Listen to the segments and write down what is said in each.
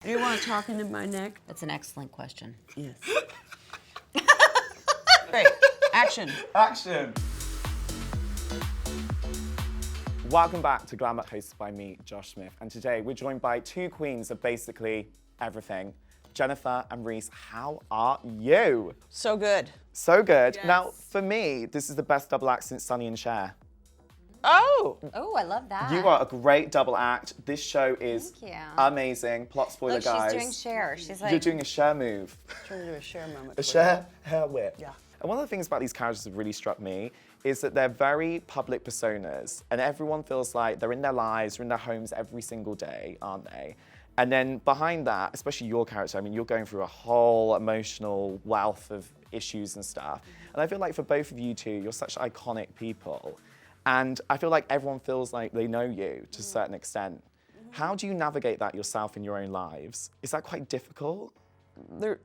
Do you want to talk into my neck? That's an excellent question. Yes. Great. Action. Action! Welcome back to Glamour, hosted by me, Josh Smith. And today we're joined by two queens of basically everything. Jennifer and Reese, how are you? So good. So good. Yes. Now, for me, this is the best double act since Sonny and Cher. Oh! Oh, I love that. You are a great double act. This show is Thank you. amazing. Plot spoiler, Look, guys. she's doing Cher. She's like, You're doing a Cher move. Trying to do a share moment. A Cher hair whip. Yeah. And one of the things about these characters that really struck me is that they're very public personas, and everyone feels like they're in their lives, they're in their homes every single day, aren't they? And then behind that, especially your character, I mean, you're going through a whole emotional wealth of issues and stuff. And I feel like for both of you two, you're such iconic people. And I feel like everyone feels like they know you to a certain extent. How do you navigate that yourself in your own lives? Is that quite difficult?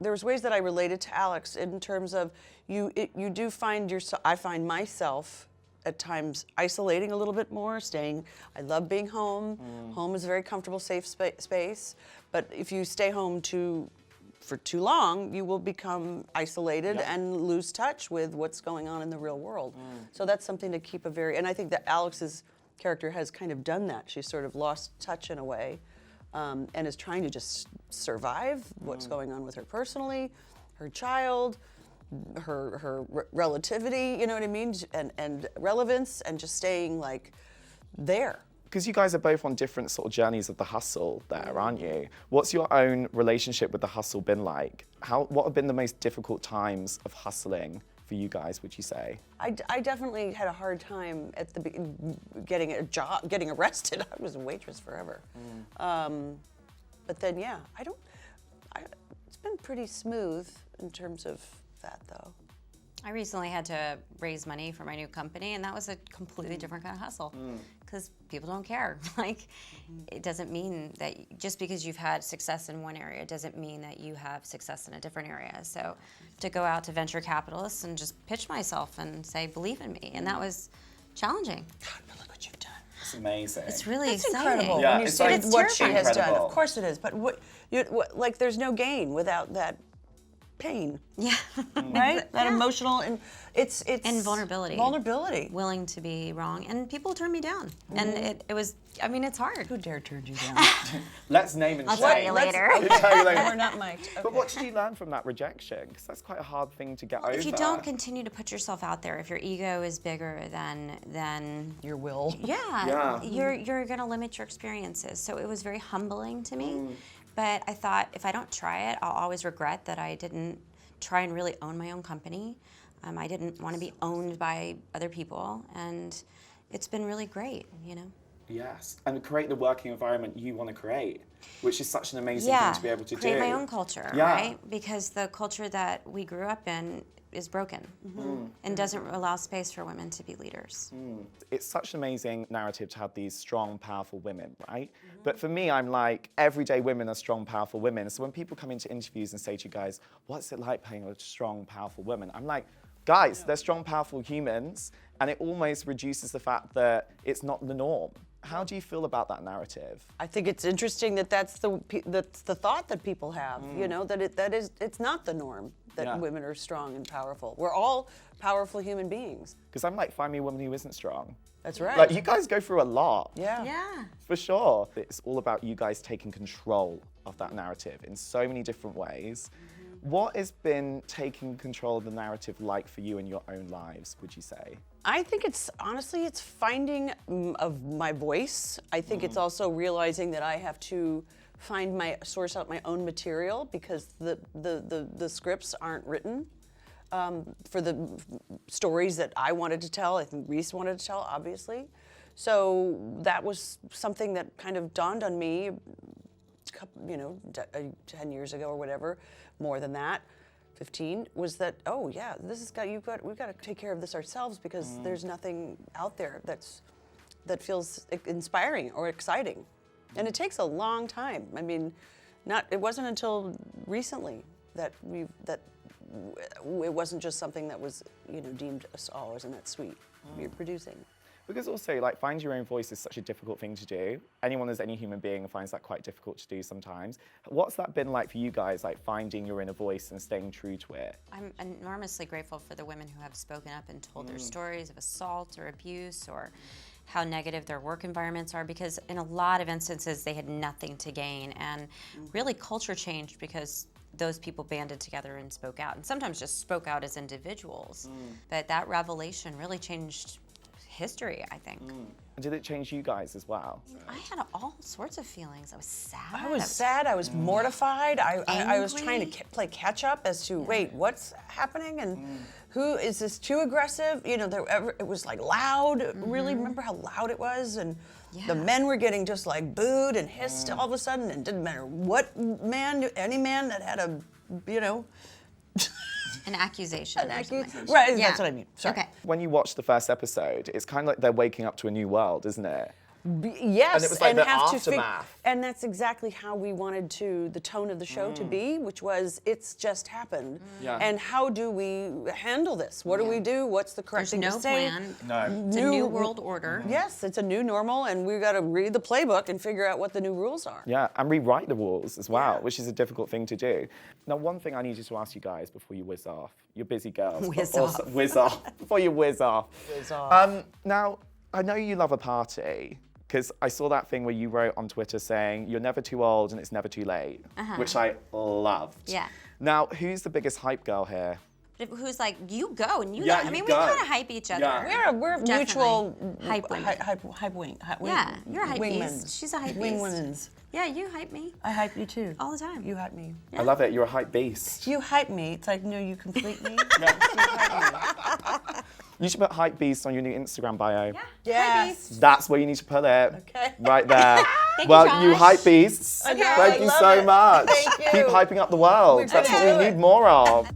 There's ways that I related to Alex in terms of you do find yourself, I find myself at times isolating a little bit more, I love being home. Home is a very comfortable, safe space. But if you stay home for too long, you will become isolated and lose touch with what's going on in the real world. So that's something to keep and I think that Alex's character has kind of done that. She's sort of lost touch in a way. And is trying to just survive what's going on with her personally, her child, her relativity, you know what I mean, and relevance, and just staying like there. Because you guys are both on different sort of journeys of the hustle there, aren't you? What's your own relationship with the hustle been like? What have been the most difficult times of hustling for you guys, would you say? I definitely had a hard time at getting a job, getting arrested. I was a waitress forever. But then, yeah, it's been pretty smooth in terms of that, though. I recently had to raise money for my new company, and that was a completely different kind of hustle because people don't care. Like, it doesn't mean that just because you've had success in one area doesn't mean that you have success in a different area. So to go out to venture capitalists and just pitch myself and say, believe in me, and that was challenging. God, but look what you've done. It's amazing. It's really It's exciting. incredible Yeah, when you it's see like- what she has done. incredible. Of course it is, but like there's no gain without that pain, Yeah. right? That emotional and it's And vulnerability. Vulnerability. Willing to be wrong, and people turn me down, and it was. I mean, it's hard. Who dare turned you down? Let's name and I'll shame. tell you later. I'll tell you later. We're not mic'd. Okay. But what did you learn from that rejection? Because that's quite a hard thing to get over. If you don't continue to put yourself out there, if your ego is bigger than Your will. Yeah. you're gonna limit your experiences. So it was very humbling to me. But I thought if I don't try it, I'll always regret that I didn't try and really own my own company. I didn't want to be owned by other people, and it's been really great, you know. Yes, and create the working environment you want to create, which is such an amazing Yeah, thing to be able to create do. my own culture, Yeah. right? Because the culture that we grew up in is broken and doesn't allow space for women to be leaders. It's such an amazing narrative to have these strong, powerful women, right? But for me, I'm like, everyday women are strong, powerful women. So when people come into interviews and say to you guys, what's it like playing a strong, powerful woman? I'm like, guys, they're strong, powerful humans, and it almost reduces the fact that it's not the norm. How do you feel about that narrative? I think it's interesting that that's the thought that people have. You know, that it's not the norm that Yeah. women are strong and powerful. We're all powerful human beings. Because I'm like, find me a woman who isn't strong. That's right. Like, you guys go through a lot. Yeah. Yeah. For sure. It's all about you guys taking control of that narrative in so many different ways. What has been taking control of the narrative like for you in your own lives, would you say? I think it's finding of my voice. I think it's also realizing that I have to source out my own material because the scripts aren't written for the stories that I wanted to tell. I think Reese wanted to tell, obviously. So that was something that kind of dawned on me, 10 years ago or whatever, more than that. 15 was that, oh yeah, we've got to take care of this ourselves because there's nothing out there that feels inspiring or exciting. And it takes a long time. I mean, it wasn't until recently that it wasn't just something that was, deemed, oh, isn't that sweet? You're producing. Because also, like, find your own voice is such a difficult thing to do. Anyone as any human being finds that quite difficult to do sometimes. What's that been like for you guys, like finding your inner voice and staying true to it? I'm enormously grateful for the women who have spoken up and told their stories of assault or abuse or how negative their work environments are, because in a lot of instances they had nothing to gain, and really culture changed because those people banded together and spoke out, and sometimes just spoke out as individuals. But that revelation really changed history, I think. And did it change you guys as well? I had all sorts of feelings. I was sad. I was sad. I was mortified. I was trying Angry. to play catch up as to wait, what's happening, and who is this too aggressive? You know, it was like loud. Really remember how loud it was, and the men were getting just like booed and hissed all of a sudden, and it didn't matter what man, any man that had a, you know. An accusation. Right, Yeah. that's what I mean. Sorry. Okay. When you watch the first episode, it's kind of like they're waking up to a new world, isn't it? Yes, And it was like the have to aftermath. and that's exactly how we wanted the tone of the show to be, which was it's just happened. Yeah. And how do we handle this? What do we do? What's the correct There's thing no to say? plan. No. It's a new world order. Yes, it's a new normal, and we've got to read the playbook and figure out what the new rules are. Yeah, and rewrite the rules as well, which is a difficult thing to do. Now, one thing I need you to ask you guys before you whiz off. You're busy girls. but Whiz also- off. Whiz off. Before you whiz off. Whiz off. Now, I know you love a party, because I saw that thing where you wrote on Twitter saying, you're never too old and it's never too late, which I loved. Yeah. Now, who's the biggest hype girl here? Who's like, you go and you Yeah, go. I you mean, go. we kind of hype each other. Yeah. We're Definitely. mutual Hype women. hype wing. Yeah, you're a hype wingmans. beast. She's a hype Wing beast. women's. Yeah, you hype me I hype you too. all the time. You hype me. I love it, you're a hype beast. You hype me. It's like, no, you complete me. You hype me. You should put hype beast on your new Instagram bio. Yeah. Yes. Hype beast. That's where you need to put it. Okay. Right there. Thank Well, you, you Josh. hype beasts. Okay, Thank I you love so it. much. Thank you. Keep hyping up the world. We're That's gonna what do we it. need more of.